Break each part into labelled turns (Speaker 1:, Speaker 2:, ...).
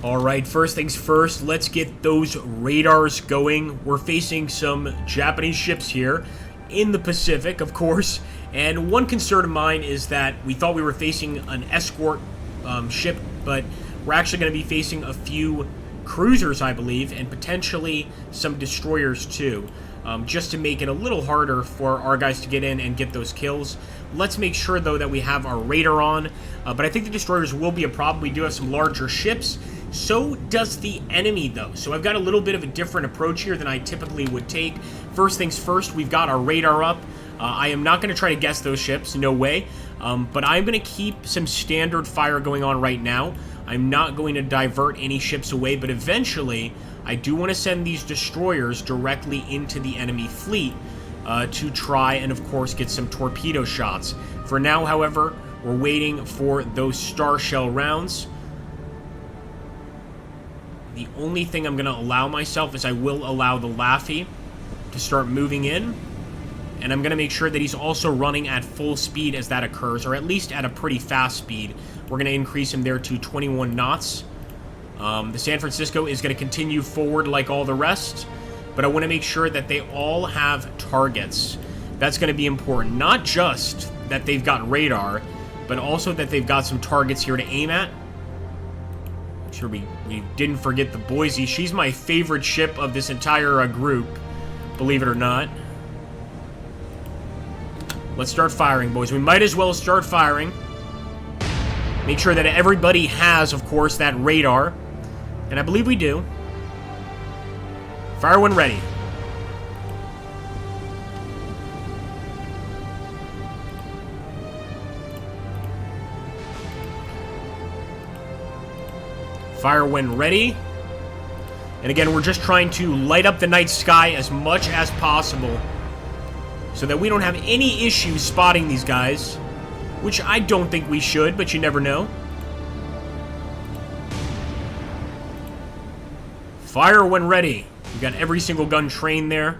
Speaker 1: Alright, first things first, let's get those radars going. We're facing some Japanese ships here in the Pacific, of course. And one concern of mine is that we thought we were facing an escort ship, but we're actually going to be facing a few cruisers, I believe, and potentially some destroyers too. Just to make it a little harder for our guys to get in and get those kills. Let's make sure, though, that we have our radar on. But I think the destroyers will be a problem. We do have some larger ships. So does the enemy, though. So I've got a little bit of a different approach here than I typically would take. First things first, we've got our radar up. I am not going to try to guess those ships, no way. But I'm going to keep some standard fire going on right now. I'm not going to divert any ships away, but eventually I do want to send these destroyers directly into the enemy fleet to try and, of course, get some torpedo shots. For now, however, we're waiting for those star shell rounds. The only thing I'm going to allow myself is I will allow the Laffy to start moving in. And I'm going to make sure that he's also running at full speed as that occurs, or at least at a pretty fast speed. We're going to increase him there to 21 knots. The San Francisco is going to continue forward like all the rest, but I want to make sure that they all have targets. That's going to be important. Not just that they've got radar, but also that they've got some targets here to aim at. Make sure we didn't forget the Boise. She's my favorite ship of this entire group, believe it or not. Let's start firing, boys. We might as well start firing. Make sure that everybody has, of course, that radar. And I believe we do. Fire when ready. Fire when ready. And again, we're just trying to light up the night sky as much as possible so that we don't have any issues spotting these guys, which I don't think we should, but you never know. Fire when ready. We've got every single gun trained there.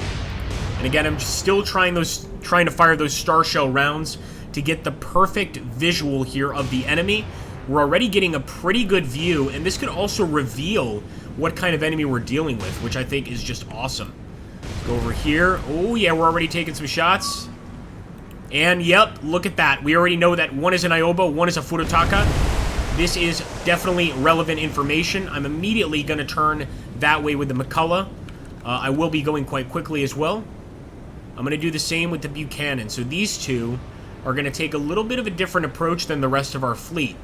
Speaker 1: And again, I'm still trying to fire those star shell rounds to get the perfect visual here of the enemy. We're already getting a pretty good view, and this could also reveal what kind of enemy we're dealing with, which I think is just awesome. Go over here. Oh, yeah, we're already taking some shots. And, yep, look at that. We already know that one is an Aoba, one is a Furutaka. This is definitely relevant information. I'm immediately going to turn that way with the McCullough. I will be going quite quickly as well. I'm going to do the same with the Buchanan. So these two are going to take a little bit of a different approach than the rest of our fleet.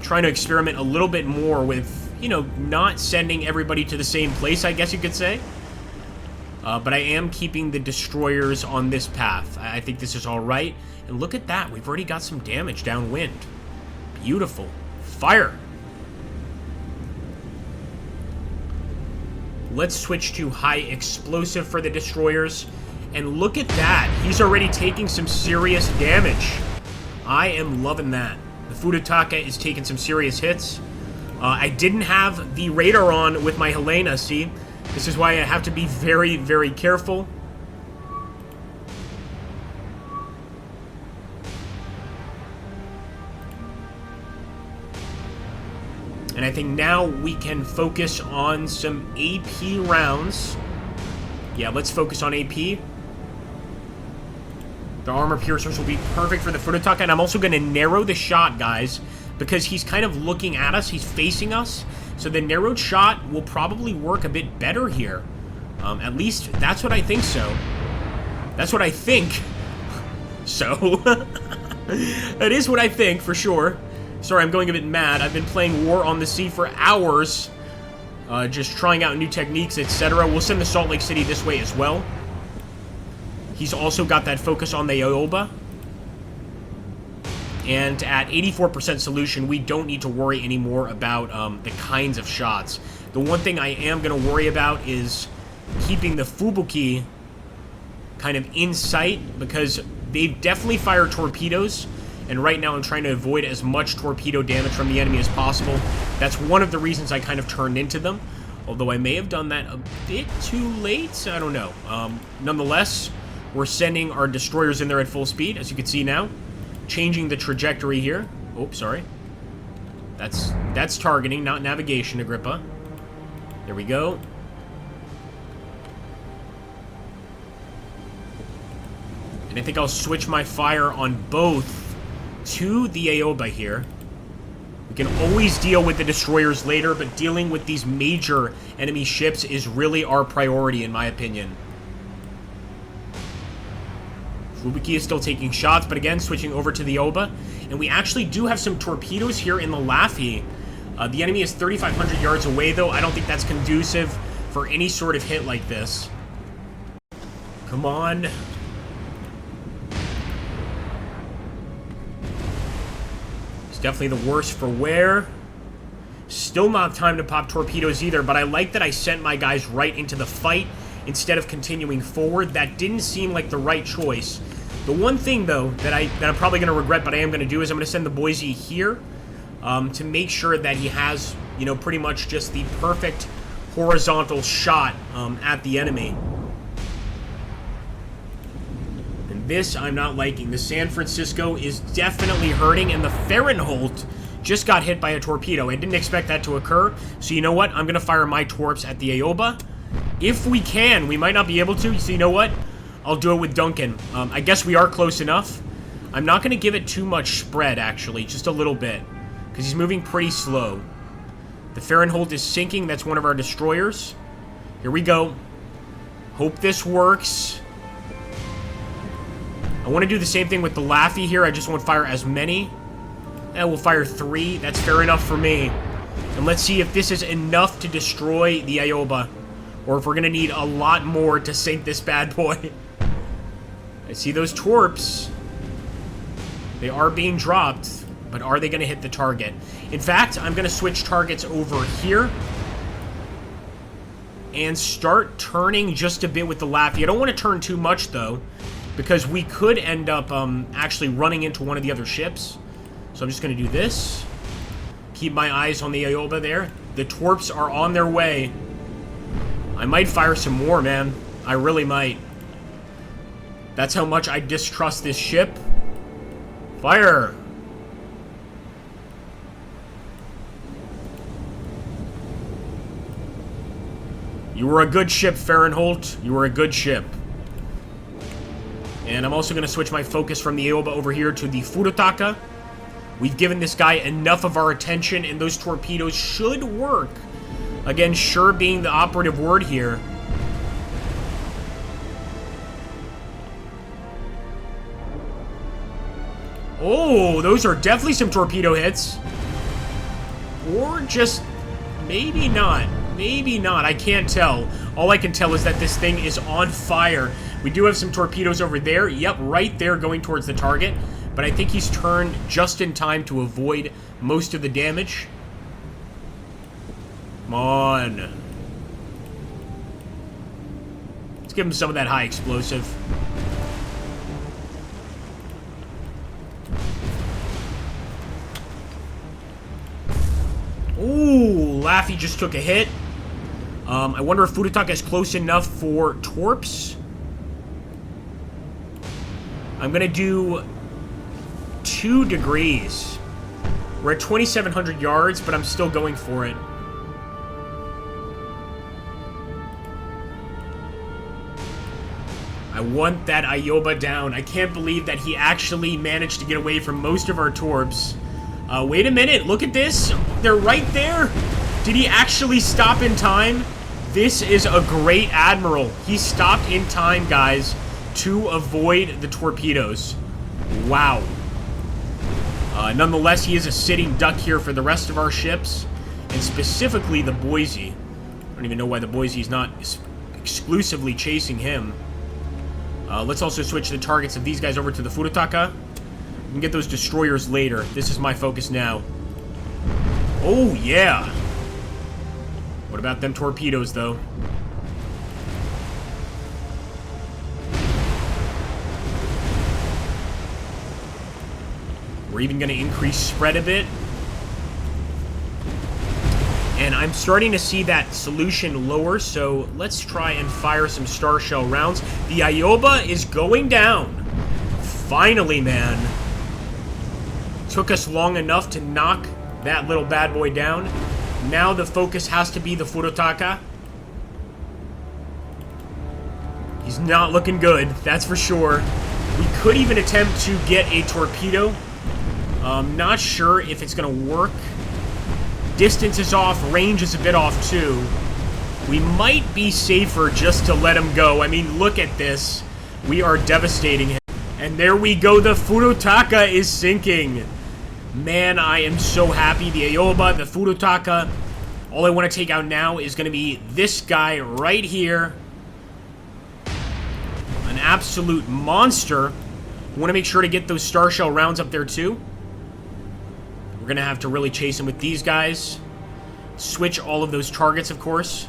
Speaker 1: Trying to experiment a little bit more with, you know, not sending everybody to the same place, I guess you could say. But I am keeping the destroyers on this path. I think this is all right. And look at that. We've already got some damage downwind. Beautiful. Fire. Let's switch to high explosive for the destroyers. And look at that. He's already taking some serious damage. I am loving that. The Furutaka is taking some serious hits. I didn't have the radar on with my Helena, see? This is why I have to be very, very careful. And I think now we can focus on some AP rounds. Yeah, let's focus on AP. The armor piercers will be perfect for the Furutaka, and I'm also going to narrow the shot, guys, because he's kind of looking at us. He's facing us. So the narrowed shot will probably work a bit better here. At least, that's what I think so. That's what I think. So, that is what I think, for sure. Sorry, I'm going a bit mad. I've been playing War on the Sea for hours. Just trying out new techniques, etc. We'll send the Salt Lake City this way as well. He's also got that focus on the Aoba. And at 84% solution, we don't need to worry anymore about the kinds of shots. The one thing I am going to worry about is keeping the Fubuki kind of in sight, because they've definitely fired torpedoes, and right now I'm trying to avoid as much torpedo damage from the enemy as possible. That's one of the reasons I kind of turned into them, although I may have done that a bit too late. I don't know. Nonetheless, we're sending our destroyers in there at full speed, as you can see now. Changing the trajectory here. Oh, sorry. That's targeting, not navigation, Agrippa. There we go. And I think I'll switch my fire on both to the Aoba here. We can always deal with the destroyers later, but dealing with these major enemy ships is really our priority, in my opinion. Fubuki is still taking shots, but again, switching over to the Aoba. And we actually do have some torpedoes here in the Laffy. The enemy is 3,500 yards away, though. I don't think that's conducive for any sort of hit like this. Come on. It's definitely the worst for wear. Still not time to pop torpedoes either, but I like that I sent my guys right into the fight instead of continuing forward. That didn't seem like the right choice. The one thing, though, that I'm probably going to regret, but I am going to do, is I'm going to send the Boise here to make sure that he has, you know, pretty much just the perfect horizontal shot at the enemy. And this I'm not liking. The San Francisco is definitely hurting, and the Fahrenholt just got hit by a torpedo. I didn't expect that to occur, so you know what? I'm going to fire my torps at the Aoba. If we can, we might not be able to, so you know what? I'll do it with Duncan. I guess we are close enough. I'm not going to give it too much spread, actually, just a little bit, because he's moving pretty slow. The Fahrenholt is sinking. That's one of our destroyers. Here we go. Hope this works. I want to do the same thing with the Laffy here. I just won't fire as many. We'll fire 3. That's fair enough for me. And let's see if this is enough to destroy the Aoba, or if we're going to need a lot more to sink this bad boy. I see those torps. They are being dropped, but are they going to hit the target? In fact, I'm going to switch targets over here and start turning just a bit with the Laffy. I don't want to turn too much, though, because we could end up actually running into one of the other ships. So I'm just going to do this. Keep my eyes on the Aoba there. The torps are on their way. I might fire some more, man. I really might. That's how much I distrust this ship. Fire! You were a good ship, Fahrenholt. You were a good ship. And I'm also going to switch my focus from the Aoba over here to the Furutaka. We've given this guy enough of our attention, and those torpedoes should work. Again, sure being the operative word here. Oh, those are definitely some torpedo hits. Or just maybe not. Maybe not. I can't tell. All I can tell is that this thing is on fire. We do have some torpedoes over there. Yep, right there going towards the target. But I think he's turned just in time to avoid most of the damage. Come on. Let's give him some of that high explosive. Ooh, Laffy just took a hit. I wonder if Furutaka is close enough for torps. I'm going to do 2 degrees. We're at 2,700 yards, but I'm still going for it. I want that Aoba down. I can't believe that he actually managed to get away from most of our torps. Wait a minute. Look at this. They're right there. Did he actually stop in time? This is a great admiral. He stopped in time, guys, to avoid the torpedoes. Wow. Nonetheless, he is a sitting duck here for the rest of our ships, and specifically the Boise. I don't even know why the Boise is not exclusively chasing him. Let's also switch the targets of these guys over to the Furutaka. We can get those destroyers later. This is my focus now. Oh, yeah. What about them torpedoes, though? We're even going to increase spread a bit. And I'm starting to see that solution lower, so let's try and fire some Star Shell rounds. The Aoba is going down. Finally, man. Took us long enough to knock that little bad boy down. Now the focus has to be the Furutaka. He's not looking good, that's for sure. We could even attempt to get a torpedo. Not sure if it's going to work. Distance is off, range is a bit off too. We might be safer just to let him go. I mean, look at this. We are devastating him. And there we go, the Furutaka is sinking. Man, I am so happy. The Aoba, the Furutaka. All I want to take out now is going to be this guy right here. An absolute monster. I want to make sure to get those Star Shell rounds up there too. We're going to have to really chase him with these guys. Switch all of those targets, of course.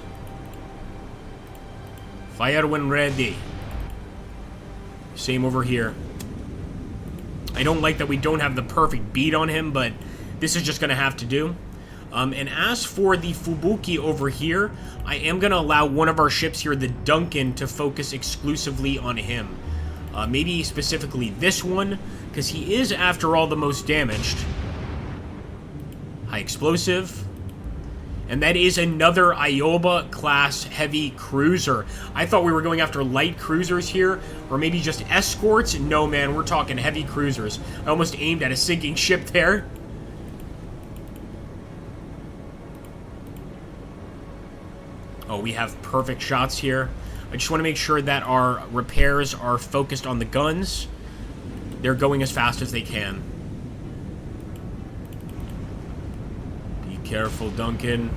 Speaker 1: Fire when ready. Same over here. I don't like that we don't have the perfect beat on him, but this is just going to have to do. And as for the Fubuki over here, I am going to allow one of our ships here, the Duncan, to focus exclusively on him. Maybe specifically this one, because he is, after all, the most damaged. High explosive. And that is another Aoba class heavy cruiser. I thought we were going after light cruisers here, or maybe just escorts. No, man, we're talking heavy cruisers. I almost aimed at a sinking ship there. Oh, we have perfect shots here. I just want to make sure that our repairs are focused on the guns. They're going as fast as they can. Be careful, Duncan.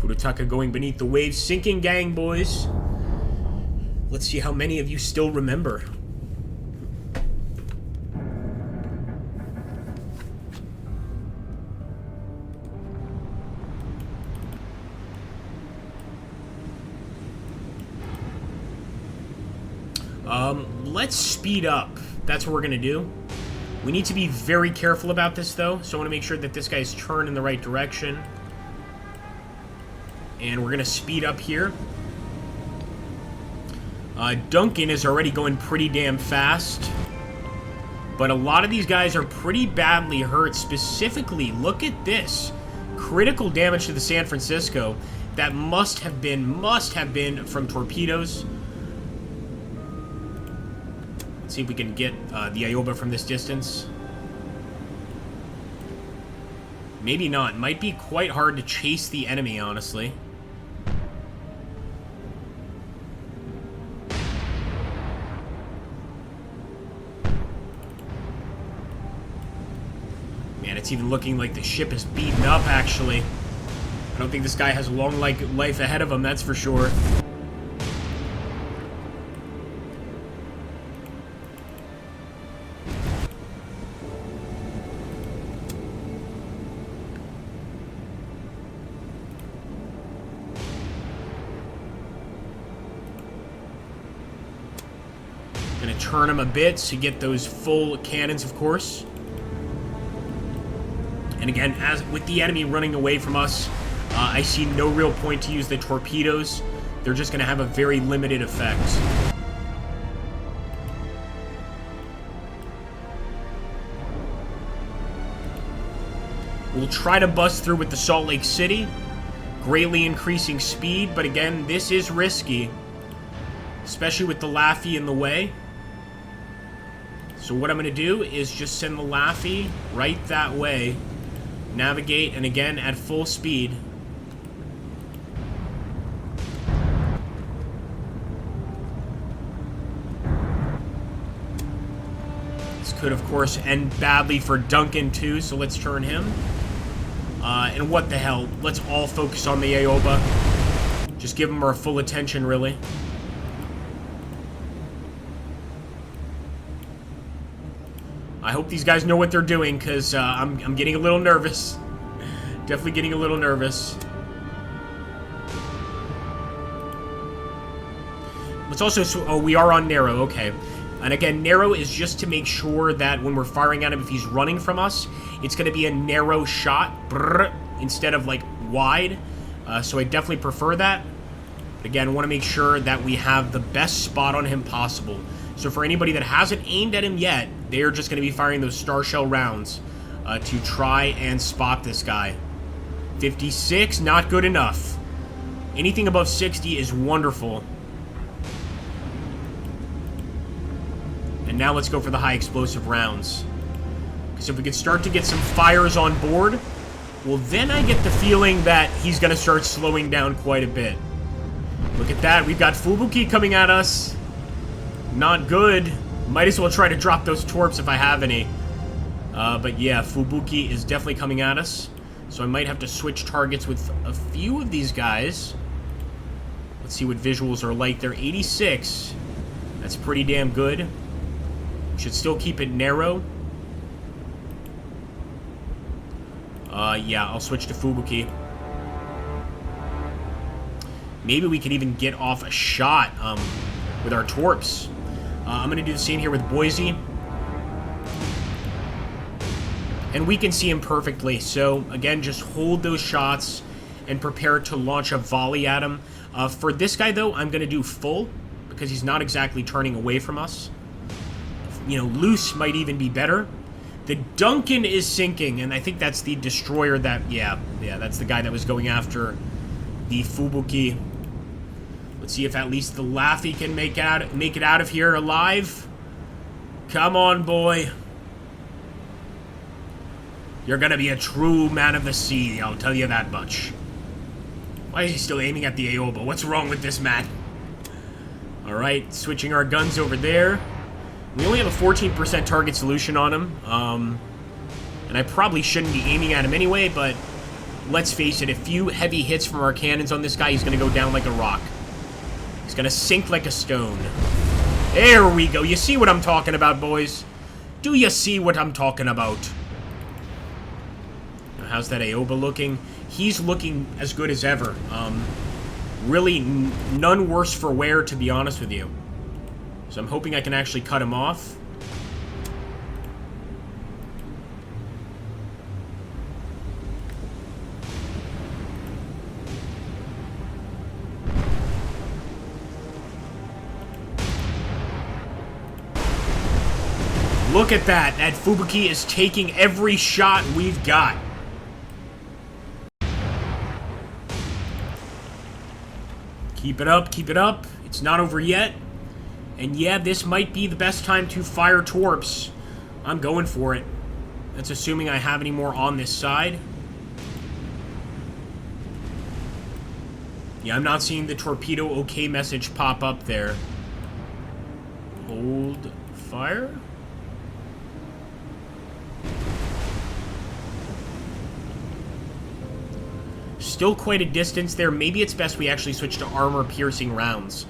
Speaker 1: Furutaka going beneath the waves. Sinking gang, boys. Let's see how many of you still remember. Let's speed up. That's what we're gonna do. We need to be very careful about this, though, so I want to make sure that this guy's turned in the right direction. And we're gonna speed up here. Duncan is already going pretty damn fast. But a lot of these guys are pretty badly hurt. Specifically, look at this. Critical damage to the San Francisco. That must have been from torpedoes. Let's see if we can get the Aoba from this distance. Maybe not. Might be quite hard to chase the enemy, honestly. Man, it's even looking like the ship is beaten up, actually. I don't think this guy has a long life ahead of him, that's for sure. Gonna turn him a bit to get those full cannons, of course. And again, as with the enemy running away from us, I see no real point to use the torpedoes. They're just gonna have a very limited effect. We'll try to bust through with the Salt Lake City, greatly increasing speed, but again, this is risky, especially with the Laffy in the way. So what I'm going to do is just send the Laffy right that way, navigate, and again, at full speed. This could, of course, end badly for Duncan, too, so let's turn him. And what the hell? Let's all focus on the Aoba. Just give him our full attention, really. I hope these guys know what they're doing, because I'm getting a little nervous. Definitely getting a little nervous. Let's also... Oh, we are on narrow, okay. And again, narrow is just to make sure that when we're firing at him, if he's running from us, it's going to be a narrow shot, instead of, like, wide. So I definitely prefer that. But again, I want to make sure that we have the best spot on him possible. So for anybody that hasn't aimed at him yet, they're just going to be firing those star shell rounds to try and spot this guy. 56, not good enough. Anything above 60 is wonderful. And now let's go for the high explosive rounds. Because if we could start to get some fires on board, well, then I get the feeling that he's going to start slowing down quite a bit. Look at that. We've got Fubuki coming at us. Not good. Might as well try to drop those torps if I have any. But yeah, Fubuki is definitely coming at us. So I might have to switch targets with a few of these guys. Let's see what visuals are like. They're 86. That's pretty damn good. Should still keep it narrow. Yeah, I'll switch to Fubuki. Maybe we could even get off a shot with our torps. I'm going to do the same here with Boise. And we can see him perfectly. So, again, just hold those shots and prepare to launch a volley at him. For this guy, though, I'm going to do full because he's not exactly turning away from us. You know, loose might even be better. The Duncan is sinking, and I think that's the destroyer that... Yeah, that's the guy that was going after the Fubuki. Let's see if at least the Laffy can make it out of here alive. Come on, boy. You're gonna be a true man of the sea, I'll tell you that much. Why is he still aiming at the Aoba? What's wrong with this man? Alright, switching our guns over there. We only have a 14% target solution on him. And I probably shouldn't be aiming at him anyway, but let's face it, a few heavy hits from our cannons on this guy, he's gonna go down like a rock. He's gonna sink like a stone. There we go. You see what I'm talking about, boys? Do you see what I'm talking about? How's that Aoba looking? He's looking as good as ever. Really none worse for wear, to be honest with you. So I'm hoping I can actually cut him off. Look at that. That Fubuki is taking every shot we've got. Keep it up, keep it up. It's not over yet. And yeah, this might be the best time to fire torps. I'm going for it. That's assuming I have any more on this side. Yeah, I'm not seeing the torpedo okay message pop up there. Hold fire. Still quite a distance there. Maybe it's best we actually switch to armor-piercing rounds.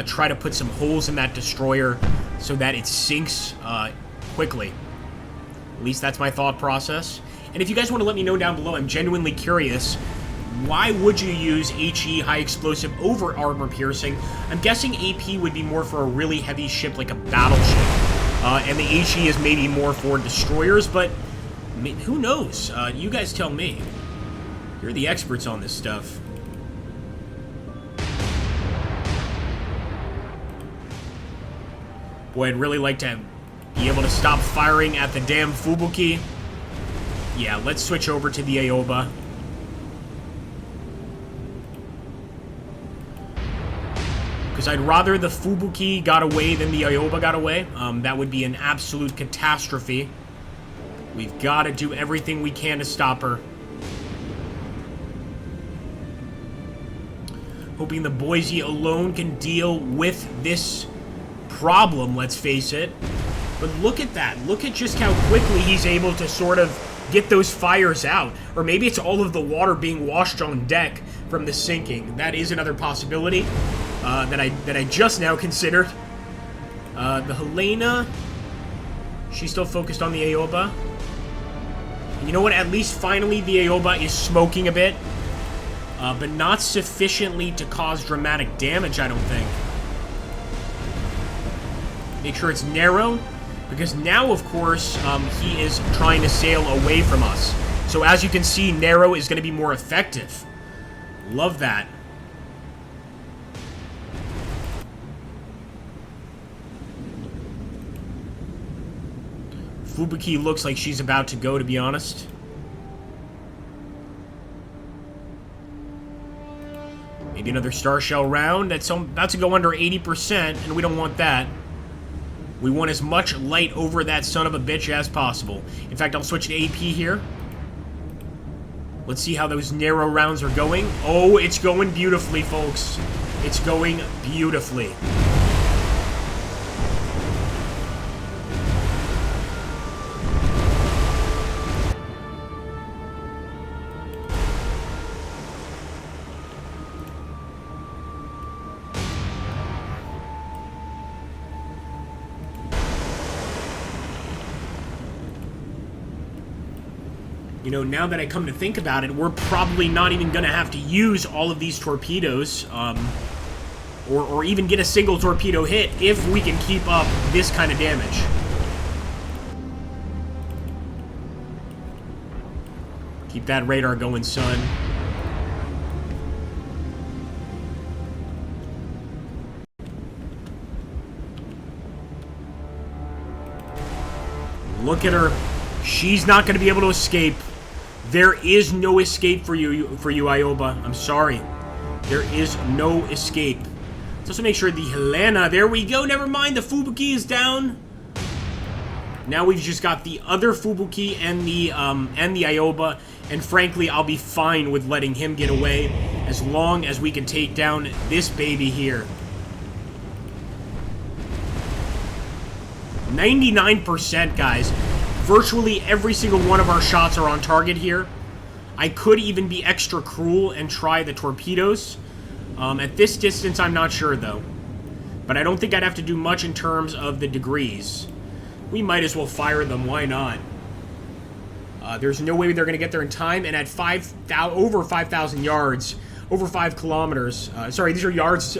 Speaker 1: Try to put some holes in that destroyer so that it sinks quickly. At least that's my thought process. And if you guys want to let me know down below, I'm genuinely curious. Why would you use HE high explosive over armor-piercing? I'm guessing AP would be more for a really heavy ship like a battleship. And the HE is maybe more for destroyers, but who knows? You guys tell me. You're the experts on this stuff. Boy, I'd really like to be able to stop firing at the damn Fubuki. Yeah, let's switch over to the Aoba. Because I'd rather the Fubuki got away than the Aoba got away. That would be an absolute catastrophe. We've got to do everything we can to stop her. Hoping the Boise alone can deal with this problem, let's face it. But look at that. Look at just how quickly he's able to sort of get those fires out. Or maybe it's all of the water being washed on deck from the sinking. That is another possibility that I just now considered. The Helena, she's still focused on the Aoba. And you know what? At least finally the Aoba is smoking a bit. But not sufficiently to cause dramatic damage, I don't think. Make sure it's narrow, because now, of course, he is trying to sail away from us. So as you can see, narrow is going to be more effective. Love that. Fubuki looks like she's about to go, to be honest. Maybe another Star Shell round. That's about to go under 80%, and we don't want that. We want as much light over that son of a bitch as possible. In fact, I'll switch to AP here. Let's see how those narrow rounds are going. Oh, it's going beautifully, folks. It's going beautifully. You know, now that I come to think about it, we're probably not even going to have to use all of these torpedoes, or even get a single torpedo hit if we can keep up this kind of damage. Keep that radar going, son. Look at her. She's not going to be able to escape. There is no escape for you, Aoba. I'm sorry. There is no escape. Let's also make sure the Helena... There we go. Never mind. The Fubuki is down. Now we've just got the other Fubuki and the Aoba. And frankly, I'll be fine with letting him get away as long as we can take down this baby here. 99%, guys. Virtually every single one of our shots are on target here. I could even be extra cruel and try the torpedoes. At this distance, I'm not sure, though. But I don't think I'd have to do much in terms of the degrees. We might as well fire them. Why not? There's no way they're going to get there in time. And at over 5,000 yards, over 5 kilometers. Sorry, these are yards,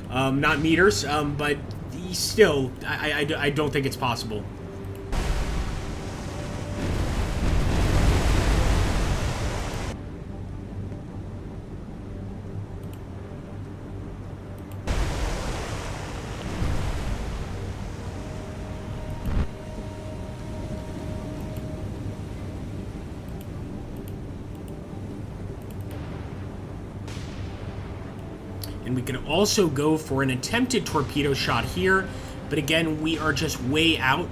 Speaker 1: not meters. But still, I don't think it's possible. And we can also go for an attempted torpedo shot here. But again, we are just way out.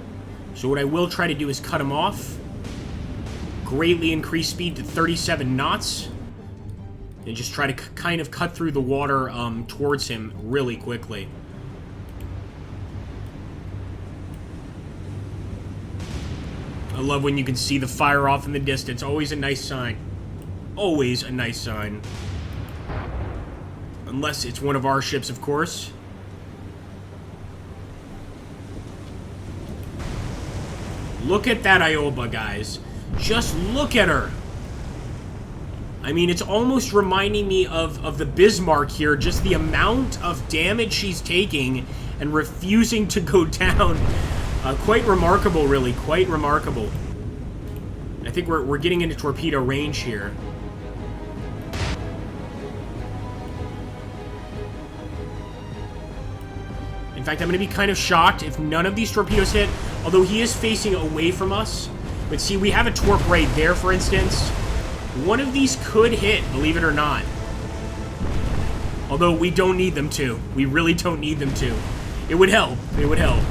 Speaker 1: So what I will try to do is cut him off. Greatly increase speed to 37 knots. And just try to kind of cut through the water towards him really quickly. I love when you can see the fire off in the distance. Always a nice sign. Always a nice sign. Unless it's one of our ships, of course. Look at that Aoba, guys. Just look at her. I mean, it's almost reminding me of the Bismarck here. Just the amount of damage she's taking and refusing to go down. Quite remarkable, really. Quite remarkable. I think we're getting into torpedo range here. In fact, I'm going to be kind of shocked if none of these torpedoes hit, although he is facing away from us. But see, we have a torp right there, for instance. One of these could hit, believe it or not. Although we don't need them to. We really don't need them to. It would help. It would help.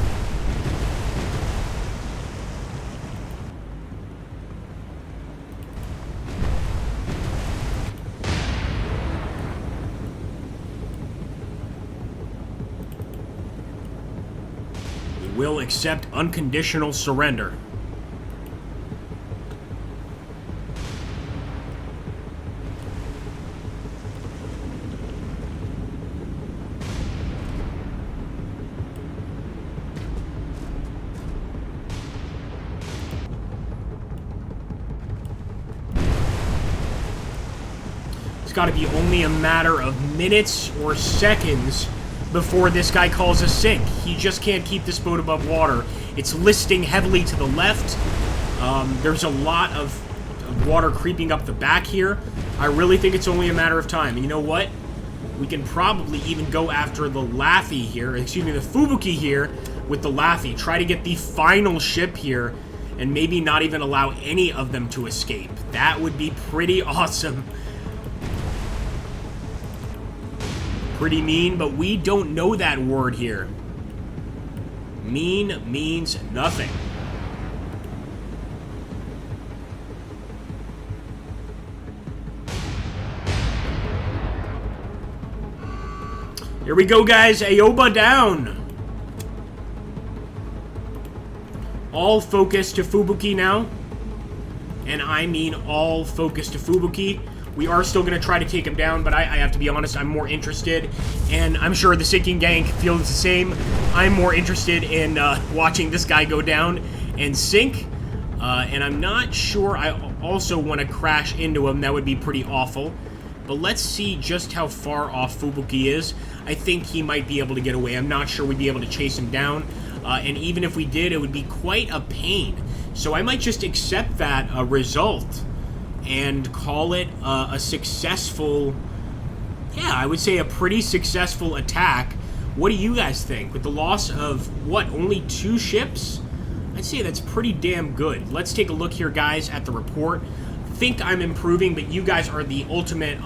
Speaker 1: Will accept unconditional surrender. It's got to be only a matter of minutes or seconds before this guy calls a sink. He just can't keep this boat above water. It's listing heavily to the left. There's a lot of water creeping up the back here. I really think it's only a matter of time. And you know what? We can probably even go after the Laffy here. Excuse me, the Fubuki here with the Laffy. Try to get the final ship here and maybe not even allow any of them to escape. That would be pretty awesome. Pretty mean, but we don't know that word here. Mean means nothing. Here we go, guys. Aoba down. All focus to Fubuki now. And I mean all focus to Fubuki. We are still going to try to take him down, but I have to be honest, I'm more interested, and I'm sure the Sinking Gang feels the same. I'm more interested in watching this guy go down and sink, and I'm not sure I also want to crash into him. That would be pretty awful. But let's see just how far off Fubuki is. I think he might be able to get away. I'm not sure we'd be able to chase him down, and even if we did, it would be quite a pain. So I might just accept that result and call it a successful, yeah, I would say a pretty successful attack. What do you guys think? With the loss of, what, only 2 ships? I'd say that's pretty damn good. Let's take a look here, guys, at the report. Think I'm improving, but you guys are the ultimate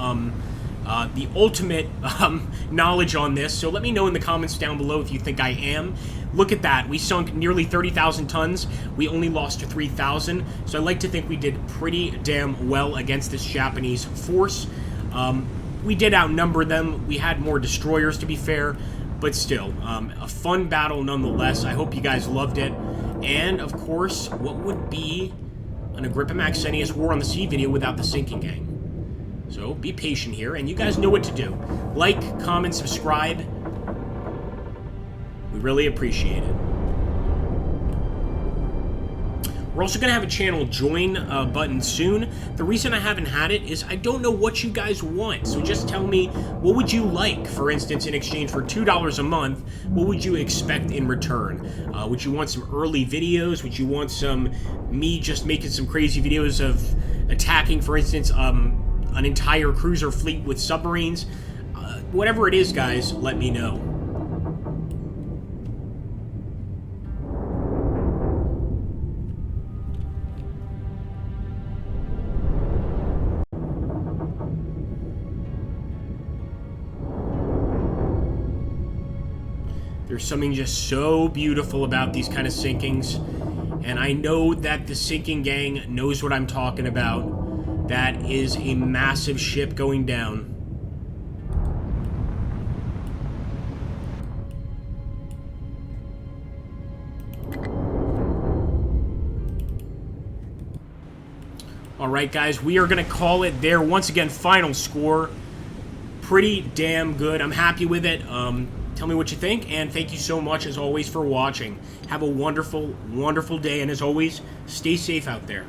Speaker 1: knowledge on this, so let me know in the comments down below if you think I am. Look at that. We sunk nearly 30,000 tons. We only lost 3,000. So I like to think we did pretty damn well against this Japanese force. We did outnumber them. We had more destroyers, to be fair. But still, a fun battle nonetheless. I hope you guys loved it. And, of course, what would be an Agrippa Maxentius War on the Sea video without the Sinking Gang? So be patient here, and you guys know what to do. Like, comment, subscribe. We really appreciate it. We're also going to have a channel join button soon. The reason I haven't had it is I don't know what you guys want. So just tell me, what would you like, for instance, in exchange for $2 a month? What would you expect in return? Would you want some early videos? Would you want me just making some crazy videos of attacking, for instance, an entire cruiser fleet with submarines? Whatever it is, guys, let me know. There's something just so beautiful about these kind of sinkings, and I know that the Sinking Gang knows what I'm talking about. That is a massive ship going down. Alright, guys, we are going to call it there. Once again, final score. Pretty damn good. I'm happy with it. Tell me what you think, and thank you so much, as always, for watching. Have a wonderful, wonderful day, and as always, stay safe out there.